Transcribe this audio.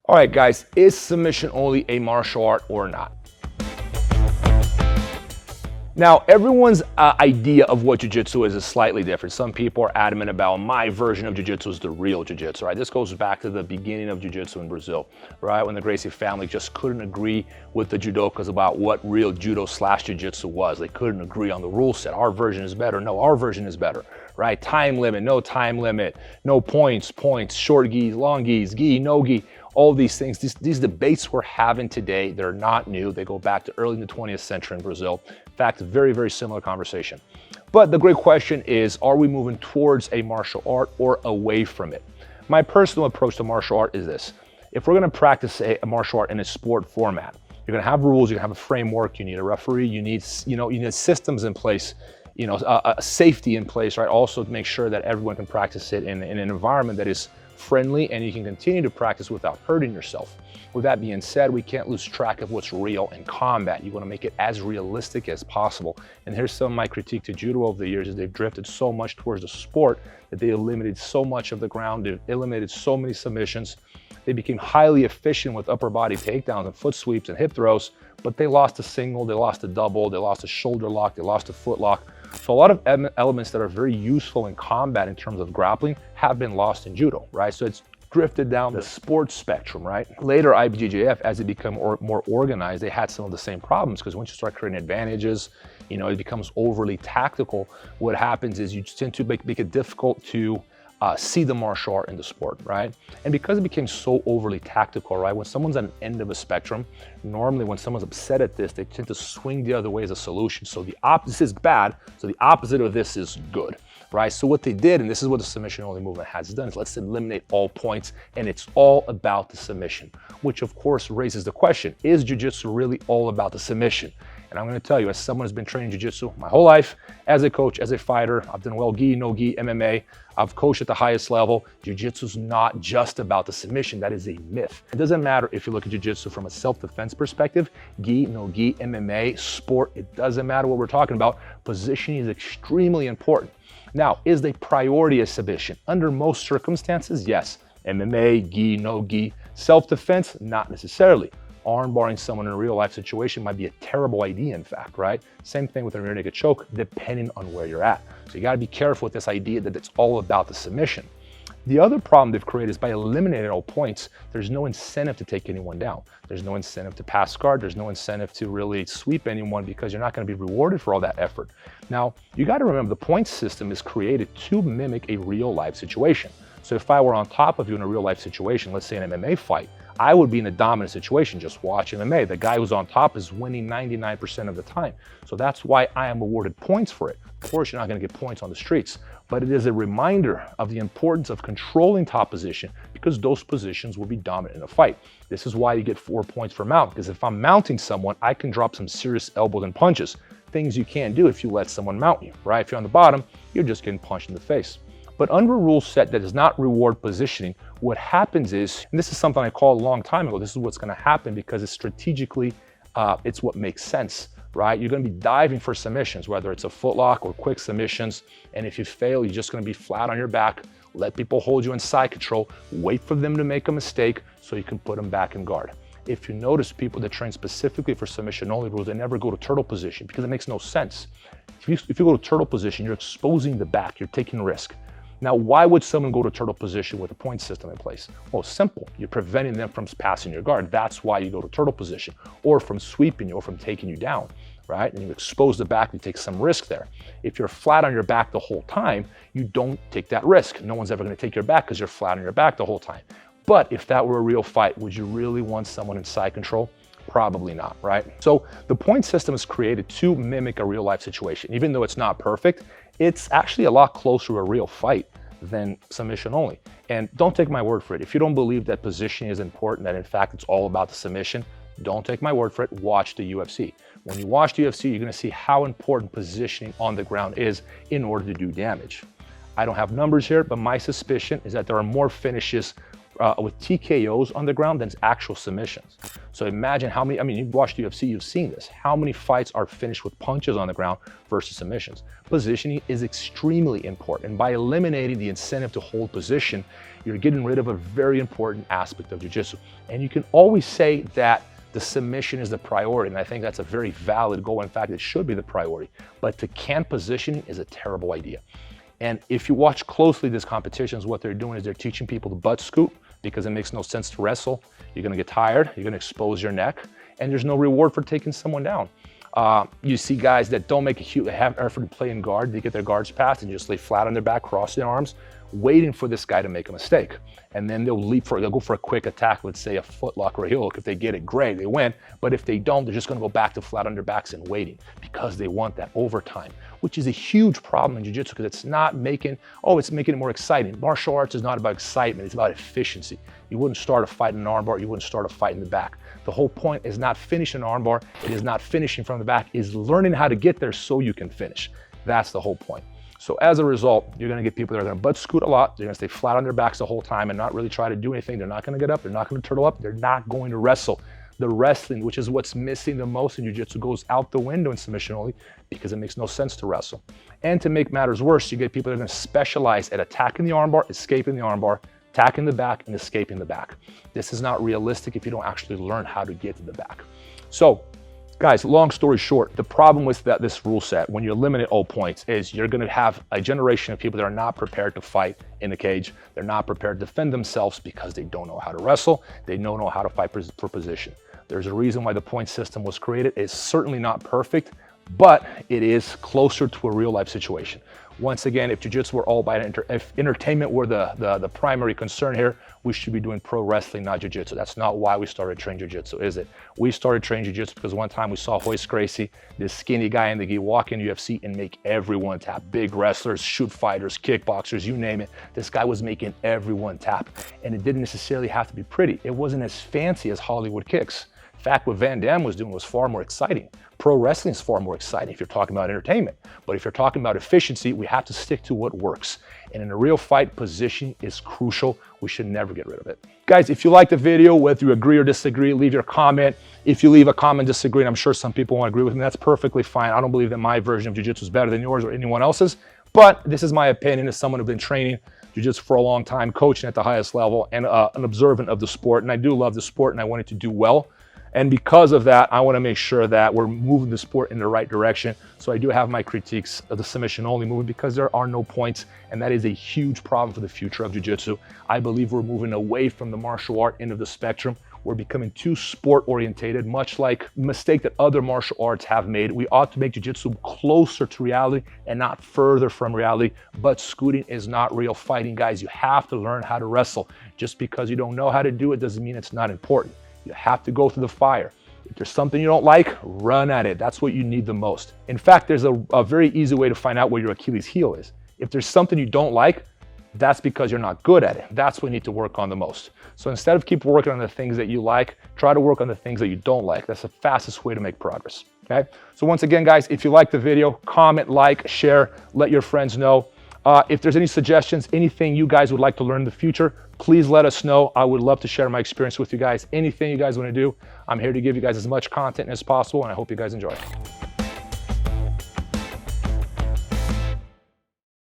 All right, guys, is submission only a martial art or not? Now, everyone's idea of what Jiu Jitsu is slightly different. Some people are adamant about my version of Jiu Jitsu is the real Jiu Jitsu, right? This goes back to the beginning of Jiu Jitsu in Brazil, right? When the Gracie family just couldn't agree with the judokas about what real judo / Jiu Jitsu was. They couldn't agree on the rule set. Our version is better. No, our version is better, right? Time limit, no time limit, no points, short gis, long gis, gi, no gi. All these things, these debates we're having today, they're not new. They go back to early in the 20th century in Brazil. In fact, very, very similar conversation. But the great question is, are we moving towards a martial art or away from it? My personal approach to martial art is this. If we're gonna practice a martial art in a sport format, you're gonna have rules, you're gonna have a framework, you need a referee, you need systems in place, a safety in place, right? Also to make sure that everyone can practice it in an environment that is friendly and you can continue to practice without hurting yourself. With that being said, we can't lose track of what's real in combat. You want to make it as realistic as possible. And here's some of my critique to judo over the years is they've drifted so much towards the sport that they eliminated so much of the ground, they eliminated so many submissions. They became highly efficient with upper body takedowns and foot sweeps and hip throws, but they lost a single, they lost a double, they lost a shoulder lock, they lost a foot lock. So a lot of elements that are very useful in combat in terms of grappling have been lost in judo, right? So it's drifted down the sports spectrum, right? Later, IBJJF, as it became more organized, they had some of the same problems because once you start creating advantages, it becomes overly tactical. What happens is you tend to make it difficult to see the martial art in the sport, right? And because it became so overly tactical, right? When someone's at an end of a spectrum, normally when someone's upset at this, they tend to swing the other way as a solution. So the opposite is bad, so the opposite of this is good, right? So what they did, and this is what the submission only movement has done, is let's eliminate all points, and it's all about the submission, which of course raises the question, is Jiu-Jitsu really all about the submission? And I'm gonna tell you, as someone who's been training Jiu-Jitsu my whole life, as a coach, as a fighter, I've done well gi, no gi, MMA, I've coached at the highest level. Jiu-Jitsu's not just about the submission, that is a myth. It doesn't matter if you look at Jiu-Jitsu from a self-defense perspective, gi, no gi, MMA, sport, it doesn't matter what we're talking about. Positioning is extremely important. Now, is the priority a submission? Under most circumstances, yes. MMA, gi, no gi. Self-defense, not necessarily. Arm barring someone in a real life situation might be a terrible idea, in fact, right? Same thing with a rear naked choke, depending on where you're at. So you gotta be careful with this idea that it's all about the submission. The other problem they've created is by eliminating all points, there's no incentive to take anyone down. There's no incentive to pass guard. There's no incentive to really sweep anyone because you're not gonna be rewarded for all that effort. Now, you gotta remember the point system is created to mimic a real life situation. So if I were on top of you in a real life situation, let's say an MMA fight, I would be in a dominant situation. Just watch MMA. The guy who's on top is winning 99% of the time. So that's why I am awarded points for it. Of course, you're not going to get points on the streets, but it is a reminder of the importance of controlling top position because those positions will be dominant in a fight. This is why you get 4 points per mount, because if I'm mounting someone, I can drop some serious elbows and punches, things you can't do if you let someone mount you, right? If you're on the bottom, you're just getting punched in the face. But under a rule set that does not reward positioning, what happens is, and this is something I called a long time ago, this is what's gonna happen because it's strategically, it's what makes sense, right? You're gonna be diving for submissions, whether it's a footlock or quick submissions. And if you fail, you're just gonna be flat on your back, let people hold you in side control, wait for them to make a mistake so you can put them back in guard. If you notice people that train specifically for submission only rules, they never go to turtle position because it makes no sense. If you go to turtle position, you're exposing the back, you're taking risk. Now, why would someone go to turtle position with a point system in place? Well, simple. You're preventing them from passing your guard. That's why you go to turtle position, or from sweeping you, or from taking you down, right? And you expose the back, you take some risk there. If you're flat on your back the whole time, you don't take that risk. No one's ever gonna take your back because you're flat on your back the whole time. But if that were a real fight, would you really want someone in side control? Probably not, right? So the point system is created to mimic a real life situation. Even though it's not perfect, it's actually a lot closer to a real fight than submission only. And don't take my word for it. If you don't believe that positioning is important, that in fact it's all about the submission, don't take my word for it, watch the UFC. When you watch the UFC, you're gonna see how important positioning on the ground is in order to do damage. I don't have numbers here, but my suspicion is that there are more finishes with TKOs on the ground than actual submissions. So imagine how many, you've watched UFC, you've seen this. How many fights are finished with punches on the ground versus submissions? Positioning is extremely important. And by eliminating the incentive to hold position, you're getting rid of a very important aspect of jiu-jitsu. And you can always say that the submission is the priority, and I think that's a very valid goal. In fact, it should be the priority. But to can positioning is a terrible idea. And if you watch closely these competitions, what they're doing is they're teaching people to butt scoop because it makes no sense to wrestle. You're gonna get tired, you're gonna expose your neck, and there's no reward for taking someone down. You see guys that don't make a huge effort to play in guard, they get their guards passed and just lay flat on their back, cross their arms, waiting for this guy to make a mistake. And then they'll go for a quick attack, let's say a footlock or a heel hook. If they get it, great, they win. But if they don't, they're just gonna go back to flat on their backs and waiting because they want that overtime, which is a huge problem in jiu-jitsu because it's making it more exciting. Martial arts is not about excitement, it's about efficiency. You wouldn't start a fight in an armbar, you wouldn't start a fight in the back. The whole point is not finishing an armbar, it is not finishing from the back, is learning how to get there so you can finish. That's the whole point. So as a result, you're gonna get people that are gonna butt scoot a lot, they're gonna stay flat on their backs the whole time and not really try to do anything. They're not gonna get up, they're not gonna turtle up, they're not going to wrestle. The wrestling, which is what's missing the most in jiu-jitsu, goes out the window in submission only because it makes no sense to wrestle. And to make matters worse, you get people that are gonna specialize at attacking the armbar, escaping the armbar, attacking the back, and escaping the back. This is not realistic if you don't actually learn how to get to the back. So, guys, long story short, the problem with this rule set, when you eliminate all points, is you're gonna have a generation of people that are not prepared to fight in the cage. They're not prepared to defend themselves because they don't know how to wrestle. They don't know how to fight for position. There's a reason why the point system was created. It's certainly not perfect, but it is closer to a real life situation. Once again, if jiu-jitsu were all about if entertainment were the primary concern here, we should be doing pro wrestling, not jiu-jitsu. That's not why we started training jiu-jitsu, is it? We started training jiu-jitsu because one time we saw Royce Gracie, this skinny guy in the gi, walk in UFC and make everyone tap. Big wrestlers, shoot fighters, kickboxers, you name it. This guy was making everyone tap. And it didn't necessarily have to be pretty. It wasn't as fancy as Hollywood kicks. In fact, what Van Damme was doing was far more exciting. Pro wrestling is far more exciting if you're talking about entertainment. But if you're talking about efficiency, we have to stick to what works. And in a real fight, position is crucial. We should never get rid of it. Guys, if you like the video, whether you agree or disagree, leave your comment. If you leave a comment disagreeing, I'm sure some people won't agree with me. That's perfectly fine. I don't believe that my version of jiu-jitsu is better than yours or anyone else's. But this is my opinion as someone who's been training jiu-jitsu for a long time, coaching at the highest level, and an observant of the sport. And I do love the sport, and I want it to do well. And because of that, I want to make sure that we're moving the sport in the right direction. So I do have my critiques of the submission only movement because there are no points, and that is a huge problem for the future of jiu-jitsu. I believe we're moving away from the martial art end of the spectrum. We're becoming too sport orientated, much like the mistake that other martial arts have made. We ought to make jiu-jitsu closer to reality and not further from reality. But scooting is not real fighting, guys. You have to learn how to wrestle. Just because you don't know how to do it doesn't mean it's not important. You have to go through the fire. If there's something you don't like, run at it. That's what you need the most. In fact, there's a very easy way to find out where your Achilles heel is. If there's something you don't like, that's because you're not good at it. That's what you need to work on the most. So instead of keep working on the things that you like, try to work on the things that you don't like. That's the fastest way to make progress, okay? So once again, guys, if you like the video, comment, like, share, let your friends know. If there's any suggestions, anything you guys would like to learn in the future, please let us know. I would love to share my experience with you guys. Anything you guys want to do, I'm here to give you guys as much content as possible, and I hope you guys enjoy.